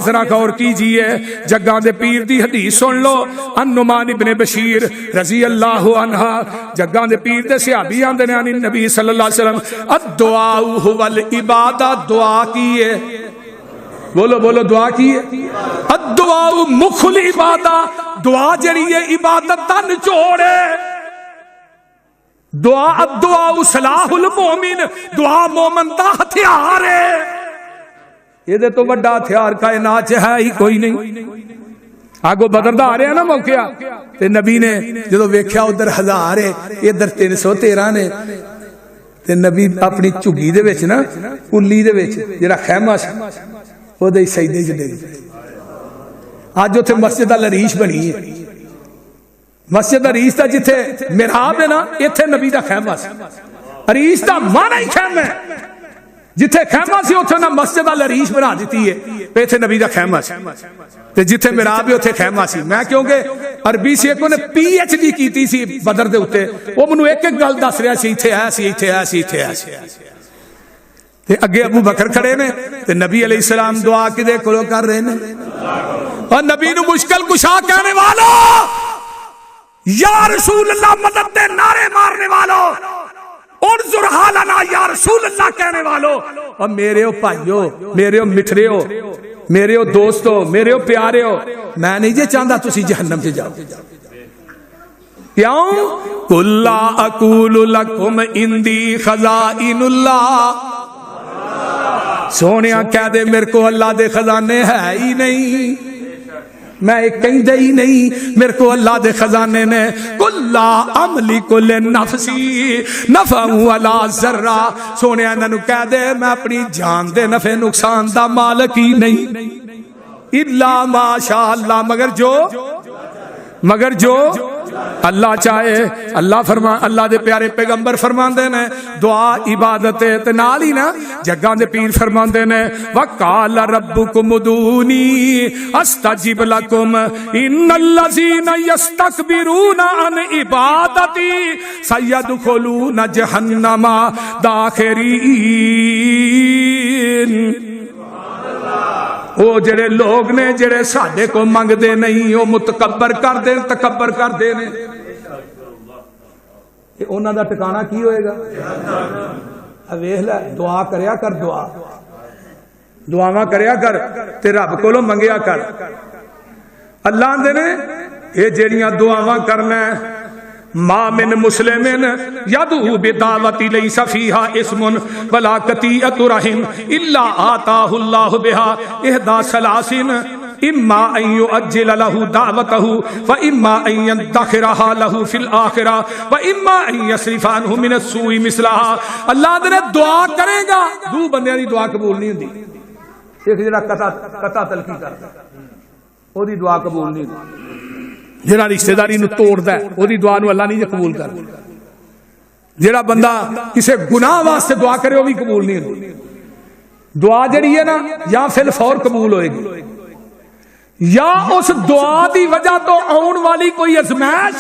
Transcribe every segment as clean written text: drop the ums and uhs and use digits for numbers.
ذرا غور کیجئے جگاں دے پیر دی حدیث سن لو. النعمان ابن بشیر رضی اللہ عنہ جگاں دے پیر دے صحابی آندے نے عن نبی صلی اللہ علیہ وسلم الدعاء هو العبادہ. دعا کی ہے بولو بولو دعا کی ہے. الدعاء مخ العبادہ. دعا جڑی ہے عبادت دا نچوڑ ہے. دعا الدعاء سلاح المومن. دعا مومن دا ہتھیار ہے. یہ تو بڑا ہتھیار کائنات ہے ہی کوئی نہیں. آگو بدر دا آ رہے ہیں نا موقع تے نبی نے جدو ویکھیا ادھر 1000 ہے ادھر 313 نے تے نبی اپنی چگی دے وچ نا کلی دے وچ جڑا خیمہ سی او دے سجدے چ ڈگ پئے. اج اوتھے مسجد العریش بنی ہے. مسجد عریش دا جتھے محراب ہے نا ایتھے نبی دا خیمہ سی. عریش دا معنی ہی خیمہ ہے. جتھے خیمہ سی اتھے نہ مسجد العریش بنا دیتی ہے ایتھے نبی دا خیمہ سی تے جتھے محراب ہے اتھے خیمہ سی. میں کیونکہ عربی سے ایک نے پی ایچ ڈی کیتی سی بدر دے اوتے او منو ایک ایک گل دس رہا سی ایتھے ایسی ایتھے ایسی ایتھے ایسی تے اگے ابو بکر کھڑے نے تے نبی علیہ السلام دعا کدے کولوں کر رہے نے اور نبی نو مشکل کشا کہنے والو یا رسول اللہ مدد دے نعرے مارنے والو انظر حالنا یا رسول اللہ کہنے والو اور میرے او بھائیو میرے او مٹھڑیو میرے او دوستو میرے او پیاریو میں نہیں جے چاہتا تسی جہنم سے جاؤ. کیوں قل لا اقول لکم اندی خزائن اللہ. سونیا کہہ دے میرے کو اللہ دے خزانے ہے ہی نہیں. میں ایک کہیں دے ہی نہیں میرے کو اللہ دے خزانے نے. قل لا املک لنفسی نفع ولا ضر. سونے انہوں کہہ دے میں اپنی جان دے نفع نقصان دا مالک ہی نہیں الا ما شاء اللہ مگر جو اللہ چاہے. اللہ فرما اللہ دے پیارے پیغمبر فرماندے نے دعا عبادت ہے تے نال ہی نا جگاں دے پیر فرماندے نے وقال ربکم ادعونی استجب لکم ان الذین یستکبرون عن عبادتی سیدخلون جہنم داخرین. وہ جڑے لوگ نے جڑے ساڈے کو منگ دے نہیں وہ متکبر کر دے تکبر کر دے نے انہاں دا ٹھکانہ کی ہوئے گا. ویکھ لے دعا کریا کر دعاواں کریا کر تے رب کولوں منگیا کر. اللہ دے نے یہ جڑیاں دعاواں کرنا ہے ما من مسلمن یدعو بدعوت لیس فیہا اسم ولا قطیعۃ رحم الا آتاہ اللہ بها احدی ثلاث اما ان یعجل له دعوته فاما ان يدخرها له في الاخرہ واما ان يصرف عنه من السوء مثلها. اللہ نے دعا کرے گا دو بندیاں دی دعا قبول نہیں ہوندی. ایک جڑا قطع تلقی کردا او دی دعا قبول نہیں ہوندی. جڑا رشتہ داری نو توڑدا ہے او دی دعا نو اللہ نہیں قبول کردا. جڑا بندہ کسے گناہ واسطے دعا کرے وہ بھی قبول نہیں ہوندی. دعا جڑی ہے نا یا فی الفور قبول ہوئے گی یا اس دعا دی وجہ تو آن والی کوئی ازمائش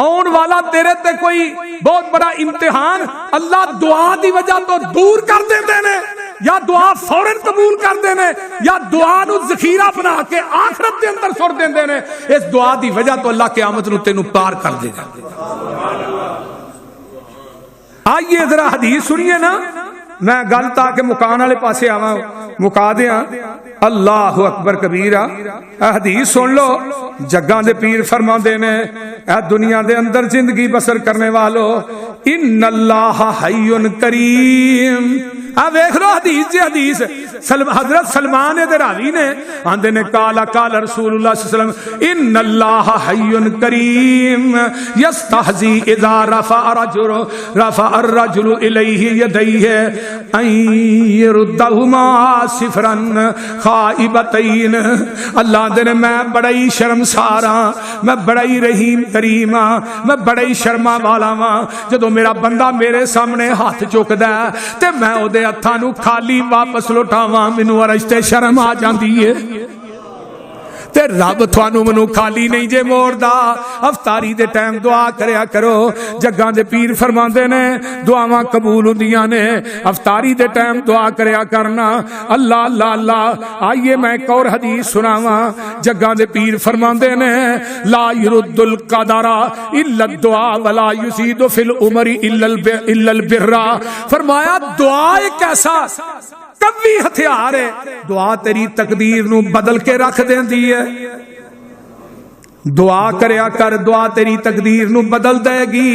آن والا تیرے تے کوئی بہت بڑا امتحان اللہ دعا دی وجہ تو دور کر دیندے نے یا دعا فوراً قبول کر دینے یا دعا نو ذخیرہ بنا کے آخرت دے اندر سر دیندے نے. اس دعا دی وجہ تو اللہ قیامت نو تینوں پار کر دے گا. آئیے ذرا حدیث سنیے نا میں گل تاکہ مکان والے پاسے آواں مکا دیاں. اللہ اکبر کبیرہ. حدیث سن لو جگاں دے پیر فرماندے نے اے دنیا دے اندر زندگی بسر کرنے والو ان اللہ حی کریم. ویکھ لو حدیث جی حدیث حضرت سلمان راوی نے آندے نے کالا کالا رسول اللہ صلی اللہ علیہ وسلم ان اللہ حی کریم یستحزی اذا رفع الرجل الیہ یدیہ ان یردہما صفرا خائبتین. اللہ دے نے میں بڑا ہی شرمسار ہاں میں بڑا ہی رحیم کریم ہاں میں بڑا ہی شرما والا ہاں جدو میرا بندہ میرے سامنے ہاتھ چکدا ہے تے میں او دے ہتھاں نو خالی واپس لٹاواں مینوں ارشتے شرم آ جاندی ہے. تے رب تھانوں منوں خالی نہیں جے موڑدا. افطاری دے ٹائم دعا کریا کرو. جگاں دے پیر فرماندے نے دعاواں قبول ہوندیاں نے. افطاری دے ٹائم دعا کریا کرنا. اللہ اللہ اللہ. آئیے میں ایک اور حدیث سناواں. جگاں دے پیر فرماندے نے لا يرد القدر الا الدعاء ولا يزيد في العمر الا البر. فرمایا دعا ایک ایسا قوی ہتھیار ہے. دعا تیری تقدیر نو بدل کے رکھ دیندی ہے. دعا کریا کر, دعا تیری تقدیر نو بدل دے گی.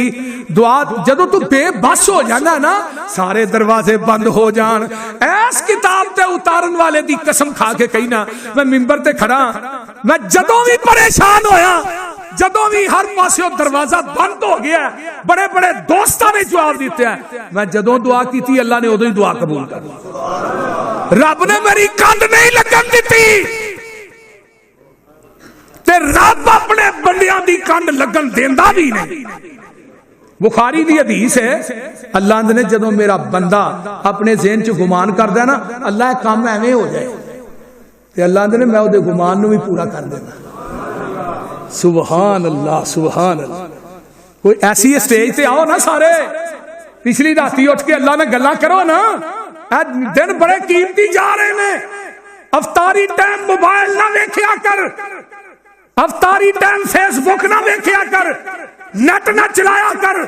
دعا جدو تو بے بس ہو جانا نا سارے دروازے بند ہو جان. ایس کتاب تے اتارن والے دی قسم کھا کے کہنا میں منبر تے کھڑا میں جدوں بھی پریشان ہویا, جدوں بھی ہر پاسے دروازہ بند ہو گیا, بڑے بڑے دوستاں نے جواب دیتے ہیں, میں جدوں دعا کی تھی اللہ نے ادوں ہی دعا قبول کر لی. رب نے میری کند نہیں لگن دیتی تے رب اپنے بندیاں دی کند لگن دیندا بھی نہیں. بخاری دی حدیث ہے اللہ نے جدوں میرا بندہ اپنے ذہن چ گمان کردا ہے نا اللہ کام ایویں ہو جائے تے اللہ نے میں اودے گمان نو بھی پورا کر دینا. سبحان اللہ سبحان اللہ. کوئی ایسی اسٹیج تے آؤ نا سارے, پچھلی راتی اٹھ کے اللہ نے گلاں کرو نا. دن بڑے قیمتی جا رہے نے. افطاری ٹائم موبائل نہ ویکھیا کر, افطاری ٹائم فیس بک نہ ویکھیا کر, نیٹ نہ چلایا کر.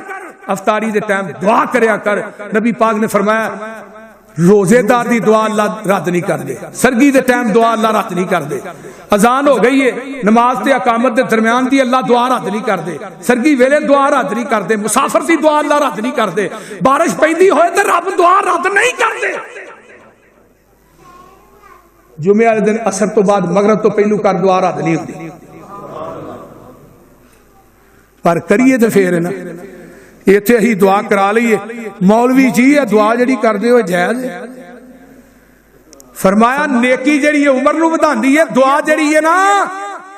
افطاری دے ٹائم دعا کریا کر. نبی پاک نے فرمایا روزے دار دی دعا اللہ رد نہیں کر دے. سرگی دے ٹائم دعا اللہ رد نہیں کر دے. اذان ہو گئی ہے نماز تے اقامت دے درمیان دی اللہ دعا رد نہیں کر دے. سرگی ویلے دعا رد نہیں کر دے. مسافر دی دعا اللہ رد نہیں کر دے. بارش پیندی ہوئے تے رب دعا رد نہیں کر دے. جمعے والے دن عصر تو بعد مغرب تو پہلو کر دعا رد نہیں ہوندی. پر کریے تے پھر نا ایتھے ہی دعا کرا لئیے. مولوی جی یہ دعا جڑی کر دے ہوئے جائز ہے. فرمایا نیکی جڑی ہے عمر نو ودھاندی ہے, دعا جڑی ہے نا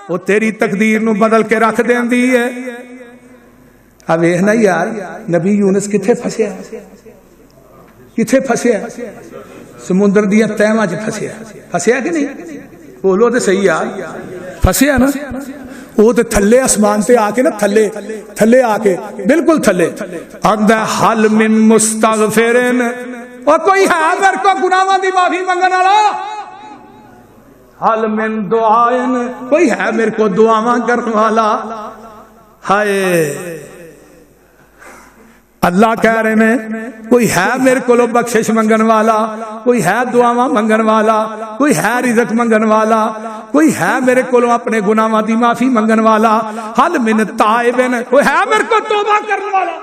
وہ تیری تقدیر نو بدل کے رکھ دیندی ہے. اب ویکھنا یار نبی یونس کتھے پھسیا, کتھے پھسیا؟ سمندر دیاں تہواں وچ پھسیا. پھسیا کہ نہیں؟ بولو تے صحیح یار. پھسیا نا وہ تے تھلے اسمان تے آ کے نا تھلے آ کے بالکل تھلے اندہ حل من مستغفرن. اور کوئی ہے میرے کو گناہاں دی معافی منگن والا؟ حل من دعائن, کوئی ہے میرے کو دعاواں کرنے والا؟ ہائے اللہ کہہ رہے ہیں کوئی ہے میرے کو بخشش منگن والا, کوئی ہے دعاواں منگن والا, کوئی ہے رزق منگن والا, کوئی ہے میرے کو اپنے گناہاں دی معافی منگن والا. حل من تائبن, کوئی ہے میرے کو توبہ کرنے والا؟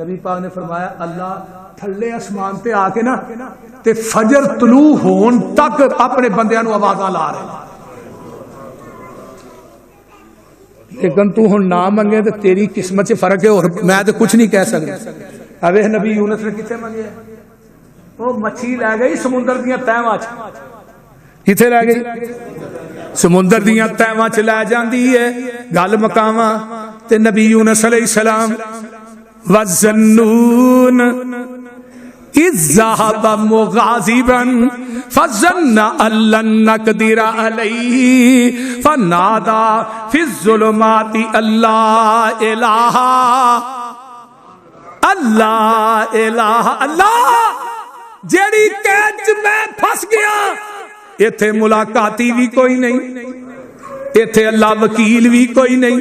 نبی پاک نے فرمایا اللہ تھلے اسمان تے آ کے نا تے فجر طلوع ہون تک اپنے بندیاں نو آوازاں لا رہے. لیکن تو ہن نہ منگے تے تیری قسمت سے فرق ہے, اور میں تے کچھ نہیں کہہ سکتا. اوے نبی یونس نے کتنے منگے؟ وہ مچھی لے گئی سمندر دیاں تہواں وچ. کتنے لے گئی؟ سمندر دیاں تہواں وچ لے جاندی ہے. گل مکاواں تے نبی یونس علیہ السلام وَالظَّنُّونَ إِذْ ذَهَبَ مُغَاضِبًا فَظَنَّ أَن لَّن نَّقْدِرَ عَلَيْهِ فَنَادَىٰ فِي الظُّلُمَاتِ أَن لَّا إِلَٰهَ اللہ جیڑی قید میں پھنس گیا. ایتھے ملاقاتی بھی کوئی نہیں, ایتھے اللہ وکیل بھی کوئی نہیں,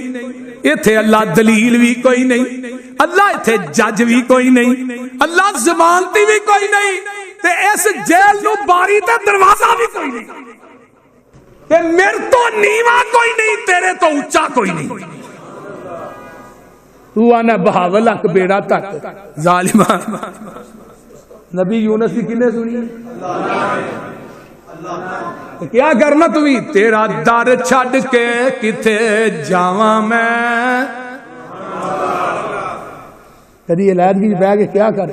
ایتھے اللہ دلیل بھی کوئی نہیں, اللہ ایتھے جج بھی کوئی نہیں, اللہ ضمانتی بھی کوئی نہیں, تے اس جیل نو باری تے دروازہ بھی کوئی نہیں, تے میرے تو نیواں کوئی نہیں, تیرے تو اونچا کوئی نہیں. تو آنا بہاول اک بیڑا تک ظالمان. نبی یونس کی کنے سنی؟ کیا کرنا تمہیں؟ تیرا در چھڈ کے کتے جاواں میں. کدی علیحدگی بہ کے کیا کر,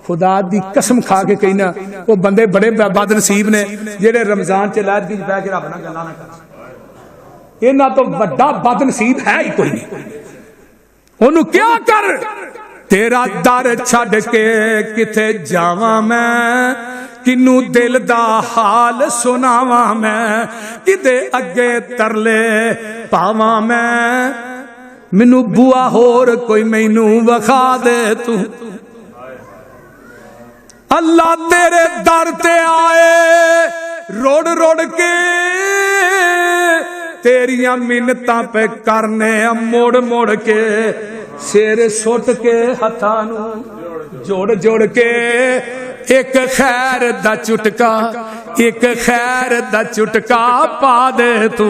خدا دی قسم کھا کے کہنا وہ بندے بڑے بد نصیب نے جہے رمضان چ علیحدگی بہ کے رب نال گلاں نہ کر. انہاں تو بڑا بد نصیب ہے ہی کوئی نہیں. انہوں کیا کر, تیرا در چھڈ کے کتے جاواں میں, کنو دل دا حال سناواں میں کدے اگے ترلے پاواں میں مینوں بوا ہور کوئی مینوں وکھا دے تو اللہ تیرے در تے آئے روڑ روڑ کے تیریاں منتاں پہ کرنے موڑ موڑ کے سیر سٹ کے ہتھاں نوں جوڑ جوڑ کے ایک خیر دا چٹکا ایک خیر دا چٹکا پا دے تو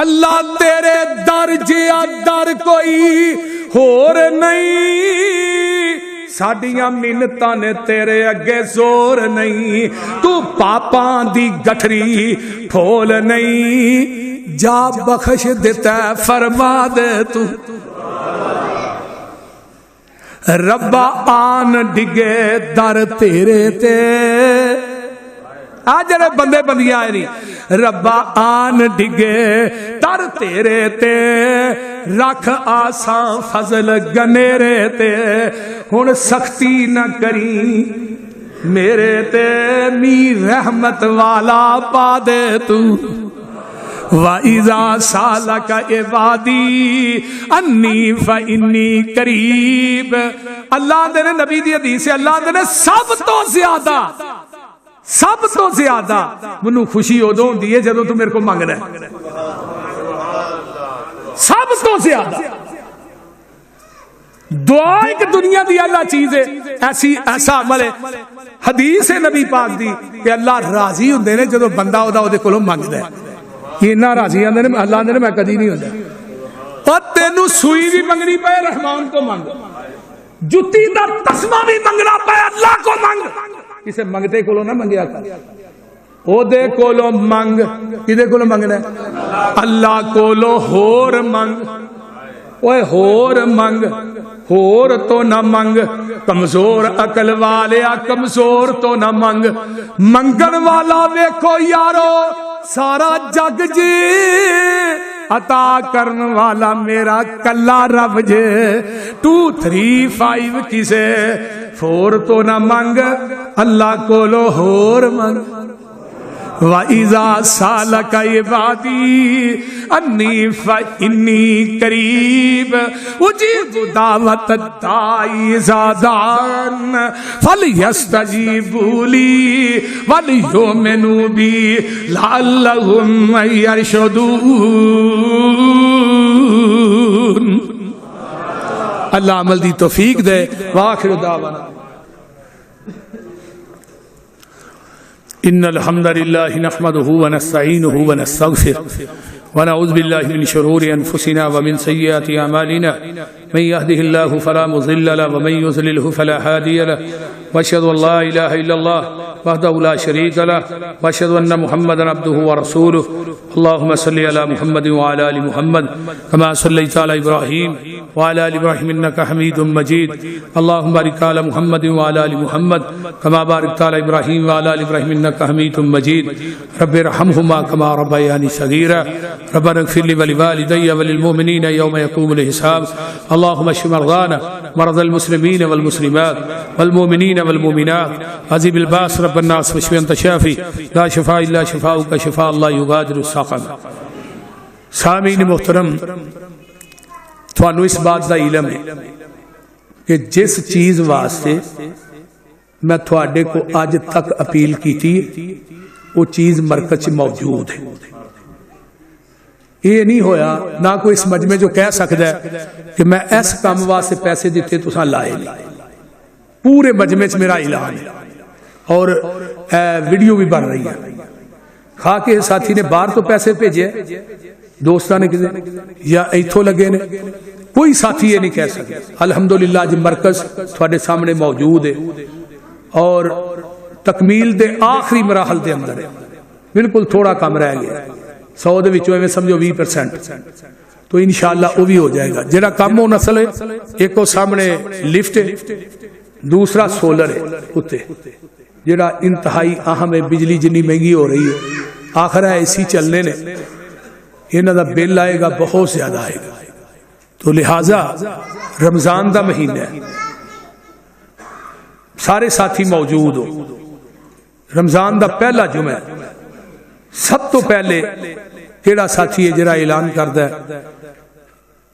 اللہ تیرے در جیا در کوئی ہور نہیں ساڈیاں منتاں نے تیرے اگے زور نہیں تو پاپاں دی گٹھری پھول نہیں جا بخش دیتا فرما دے تو ربا آن ڈگے در تیرے تے آج جڑے بندے بندیاں آئے نہیں ربا آن ڈگے در تیرے تے رکھ آساں فضل گنیرے تے ہن سختی نہ کری میرے تے می رحمت والا پا دے تو وَإِذَا سَأَلَكَ عِبَادِي أَنِّي فَإِنِّي قَرِيبٌ اللہ دے نبی دی حدیث ہے اللہ دے سب تو زیادہ منو خوشی ادوں ہوندی ہے جدوں تو میرے کو منگنا ہے سب تو زیادہ دعا ایک دنیا دی اللہ چیز ہے ایسا عمل ہے حدیث ہے نبی پاک دی کہ اللہ راضی ہوندے نے جدوں بندہ اودے کولوں منگدا ہے اتنا راضی آندے نے اللہ آندے نے میں کدی نہیں ہوندا اور تینوں سوئی بھی منگنی پے رحمان کو منگ جُتی دا تسمہ بھی منگنا پے اللہ کو منگ کسے منگتے کولوں نہ منگیا کر او دے کولوں منگ کدے کولوں منگنا ہے اللہ کولوں ہور منگ اوے ہور منگ ہور تو نہ منگ کمزور عقل والیا کمزور تو نہ منگ منگن والا ویکھو یارو سارا جگ جی عطا کرن والا میرا کلا رب جے 2 3 5 کسے 4 تو نہ منگ اللہ کولو ہور منگ وَإِذَا سَأَلَكَ عِبَادِي أَنِّي فَإِنِّي قَرِيبٌ أُجِيبُ دَعْوَةَ الدَّاعِ إِذَا دَعَانِ فَلْيَسْتَجِيبُوا لِي وَلْيُؤْمِنُوا بِي لَعَلَّهُمْ يَرْشُدُونَ اللہ عمل دی توفیق دے وآخر دعوانا إن الحمد لله نحمده ونستعينه ونستغفره ونعوذ بالله من شرور أنفسنا ومن سيئات أعمالنا من يهده الله فلا مضل له ومن يضلله فلا هادي له وأشهد أن لا إله إلا الله وحده لا شريك له وأشهد أن محمدا عبده ورسوله اللهم صل على محمد وعلى آل محمد كما صليت على إبراهيم وعلى آل إبراهيم إنك حميد مجيد اللهم بارك على محمد وعلى آل محمد كما باركت على إبراهيم وعلى آل إبراهيم إنك حميد مجيد رب ارحمهما كما ربياني صغيرا ربنا اغفر لي ولوالدي وللمؤمنين يوم يقوم الحساب اللهم اشف مرضانا مرضى المسلمين والمسلمات والمؤمنين والمؤمنات عذب الباس رب الناس واشف انت شافي لا شفاء الا شفاؤك شفاء الله يغادر السقم سامعین محترم تھانوں اس بات دا علم ہے کہ جس چیز واسطے میں تھوڑے کو آج تک اپیل کی تھی وہ چیز مرکز موجود ہے یہ نہیں ہویا نہ کوئی اس مجمع جو کہہ سکتا ہے کہ میں اس کام واسطے پیسے دیتے تو ساں لائے نہیں پورے مجمع سے میرا اعلان ہے اور ویڈیو بھی بن رہی ہے کھا کے ساتھی نے باہر تو پیسے بھیجے دوستان نے کسی یا ایتھوں لگے نے کوئی ساتھی یہ نہیں کہہ سکتا الحمدللہ جی مرکز تھوڑے سامنے موجود ہے اور تکمیل دے آخری مراحل دے اندر ہے بالکل تھوڑا کم رہ گیا 100 دے وچوں میں سمجھو 20% تو انشاءاللہ وہ بھی ہو جائے گا جڑا کم ہونا اصل ہے ایک کو سامنے لفٹ ہے دوسرا سولر ہے اتے جڑا انتہائی اہم ہے بجلی جنی مہنگی ہو رہی ہے آخر ہے اسی چلنے نے انہاں دا بل آئے گا بہت زیادہ آئے گا تو لہٰذا رمضان دا مہینہ ہے سارے ساتھی موجود ہو. رمضان دا پہلا جمعہ سب تو پہلے کیڑا ساتھی ہے جڑا اعلان کردا ہے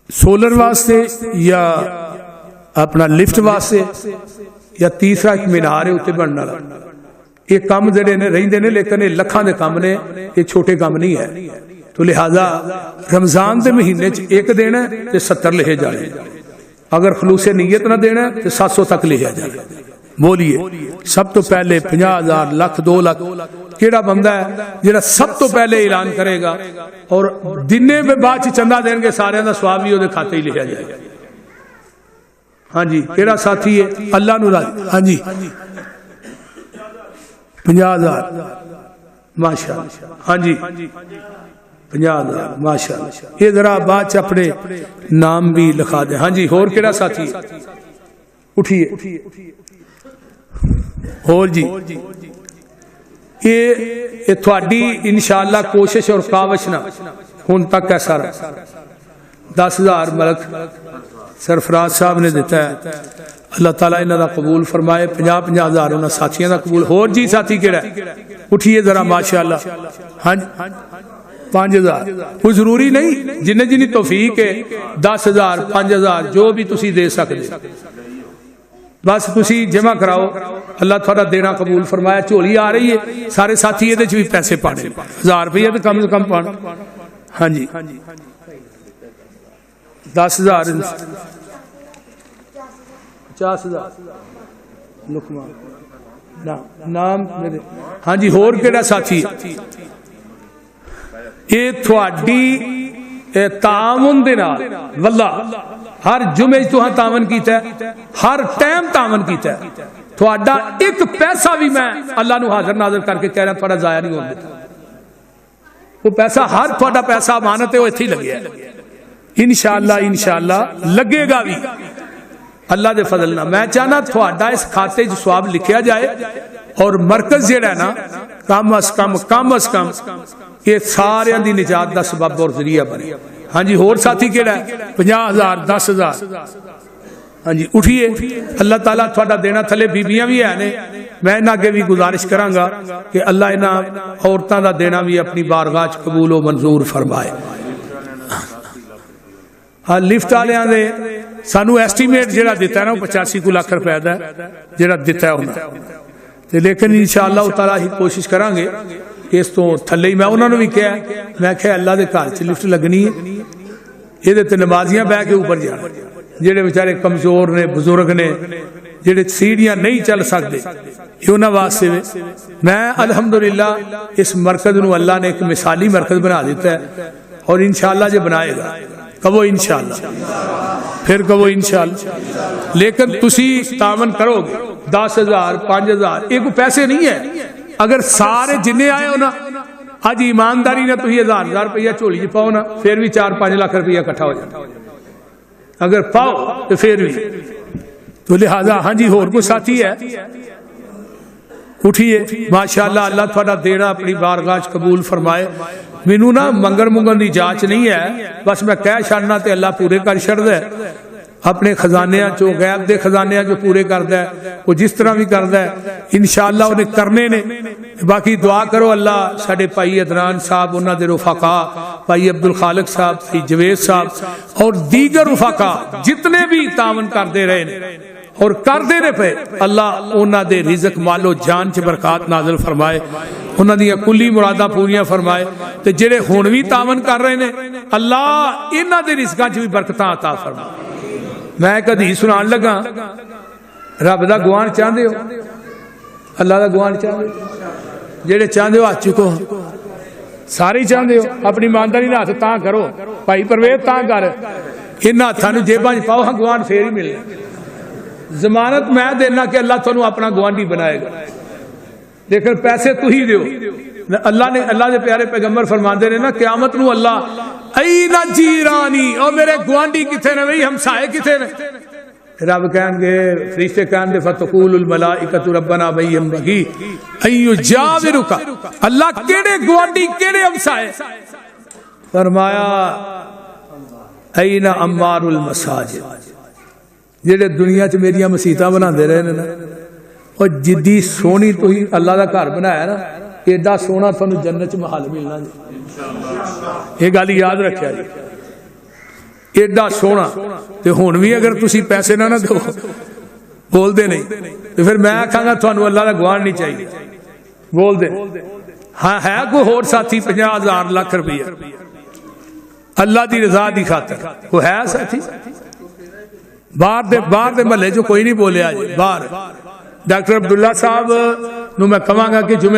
سولر واسطے یا اپنا لفٹ واسطے یا تیسرا ایک مینار ہے اتنے بننے والا. یہ کام جڑے نے رہندے نے لیکن یہ لکھاں دے کام نے, یہ چھوٹے کام نہیں ہے. تو لہذا رمضان دے مہینے چ ایک دینا ہے تے 70 لکھے جانے, اگر خلوص نیت نہ دینا ہے تے 700 تک لکھا جائے. بولیے سب تو پہلے 50,000 لاکھ 2 لاکھ کیڑا بندہ ہے جڑا سب تو پہلے اعلان کرے گا اور دنے میں بعد چندہ دیں گے سارے دا ثواب بھی وہ کھاتے ہی لکھا جائے گا. ہاں جی کیڑا ساتھی ہے اللہ نو راضی. ہاں جی 50,000 ماشاءاللہ. ہاں جی 50,000 ماشاءاللہ. یہ ذرا بعد اپنے نام بھی لکھا دیں. ہاں جی اور کیڑا ساتھی اٹھیے اور جی یہ تھوڑی انشاءاللہ کوشش اور کاوش نہ ہن تک ہے سارا 10,000 ملک سرفراز صاحب نے دیتا ہے. اللہ تعالیٰ انہاں دا قبول فرمائے. 50,000 انہاں ساتھیاں دا قبول. اور جی ساتھی کیڑا ہے اٹھیے ذرا ماشاءاللہ. ہاں 5,000 کوئی ضروری نہیں جنہیں توفیق ہے 10,000 5,000 جو بھی تسی دے سکتے بس تسی جمع کراؤ. اللہ تھوڑا دینا قبول فرمایا. جھولی آ رہی ہے سارے ساتھی یہ بھی پیسے پانے 1000 روپیہ تو کم سے کم پانا. ہاں جی 10,000 50,000 نام میرے. ہاں جی اور کیڑا ساتھی یہ تھوڑی تعاون دے نال واللہ ہر جمعے تو ہاں تعاون کیتا ہے ہر ٹائم تعاون کیتا ہے. تھوڑا ایک پیسہ بھی میں اللہ نو حاضر ناظر کر کے کہہ رہا تھوڑا ضائع نہیں ہوتا. وہ پیسہ ہر تھوڑا پیسہ امانت ہے وہ اتھی لگے ہے. انشاءاللہ لگے گا بھی اللہ دے فضل نہ. میں چاہنا تھوڑا اس کھاتے جو ثواب لکھیا جائے اور مرکز جڑا ہے نا کم از کم یہ سارے دی نجات دا سبب اور ذریعہ بنے. ہاں جی اور ساتھی کیڑا ہے 50,000 10,000. ہاں جی اٹھیے اللہ تعالیٰ تھوڑا دینا تھلے بیبیاں بھی ہیں. میں انہاں کے بھی گزارش کراں گا کہ اللہ انہاں عورتاں دا دینا بھی اپنی بارگاہ قبول و منظور فرمائے. ہاں لفٹ والےاں دے سانو ایسٹیمیٹ جڑا دیتا ہے نا 85 لاکھ روپے دا جڑا دیتا ہے انہاں لیکن انشاءاللہ تعالیٰ ہی کوشش کریں گے اس تو تھلے ہی. میں انہوں نے بھی کہا میں کہ اللہ دے گھر چ لفٹ لگنی ہے یہ تے نمازیاں بہ کے اوپر جانا جڑے بیچارے کمزور نے بزرگ نے جڑے سیڑھیاں نہیں چل سکتے یہ انہاں واسطے میں الحمدللہ اس مرکز نو اللہ نے ایک مثالی مرکز بنا دیتا ہے اور انشاءاللہ جو بنائے گا کہو انشاءاللہ پھر کہو انشاءاللہ. لیکن تسی تعاون کرو گے 10,000 5,000 یہ کوئی پیسے نہیں ہے. اگر سارے جنہیں آئے ہو نا آج ایمانداری نہ تو 1,000 روپیہ چولی پاؤ نا پھر بھی 4-5 لاکھ روپیہ کٹھا ہو جاتا. اگر پاؤ تو پھر بھی تو لہذا. ہاں جی اور کوئی ساتھی ہے اٹھیے ماشاءاللہ. اللہ تھوڑا دینا اپنی بارگاہ قبول فرمائے. مینوں نا منگن دی جانچ نہیں ہے بس میں کہہ چھڑنا تے اللہ پورے کر چھڑدا ہے. اپنے خزانیاں چو غیب دے خزانیاں جو پورے کردا ہے وہ جس طرح بھی کردا ہے انشاءاللہ انہیں کرنے نے. باقی دعا کرو اللہ ساڈے بھائی عدنان صاحب انہاں دے رفقا بھائی عبد الخالق صاحب بھائی جوید صاحب اور دیگر رفقا جتنے بھی تعاون کردے رہے نے اور کردے نے پہ اللہ انہاں دے رزق مال و جان چ برکات نازل فرمائے. انہاں دی کلی مراداں پوریاں فرمائے. تے جڑے ہن بھی تعاون کر رہے نے اللہ انہاں دے رزقاں چ بھی برکتاں عطا فرمائے. میں ایک حدیث سنان لگا رب دا گوان چاہندے ہو اللہ دا گوان چاہندے ہو جڑے چاہندے ہو ہاتھ چکو سارے چاہندے ہو اپنی ایمانداری نال ہاتھ تاں کرو بھائی پرویز تاں کر انہاں ہاتھاں نوں جیباں وچ پاؤ ہاں گوان پھر ہی ملنا. ضمانت میں دینا کہ اللہ تانوں اپنا گوانڈی بنائے گا لیکن پیسے تو ہی دیو. اللہ نے اللہ دے پیارے پیغمبر فرماندے نے نا قیامت نو اللہ این جیرانی او میرے گوانڈی کتھے نے وہی ہمسائے کتھے نے. رب کہیں گے فرشتے کہیں گے فتقول الملائکۃ ربنا بیم بگی ایو جاورک. اللہ کیڑے گوانڈی کیڑے ہمسائے فرمایا این عمار المساجد جڑے دنیا چ میریاں مسیتاں بنا دے رہے نے اور جدی سونی تو ہی اللہ کا گھر بنایا نا ایڈا سونا تھانوں جنت محل ملنا جی یہ گل یاد رکھیا جی ایڈا سونا تے ہن بھی اگر تسی پیسے نہ دو بول دے نہیں تو پھر میں آکھاں گا تھانوں اللہ کا گوان نہیں چاہیے بول دے ہاں ہے کوئی ہور ساتھی 50,000 لاکھ روپیہ اللہ دی رضا دی خاطر وہ ہے ساتھی باہر دے محلے جو کوئی نہیں بولیا جی باہر ڈاکٹر عبداللہ صاحب نو میں کہاں گا کہ جمعے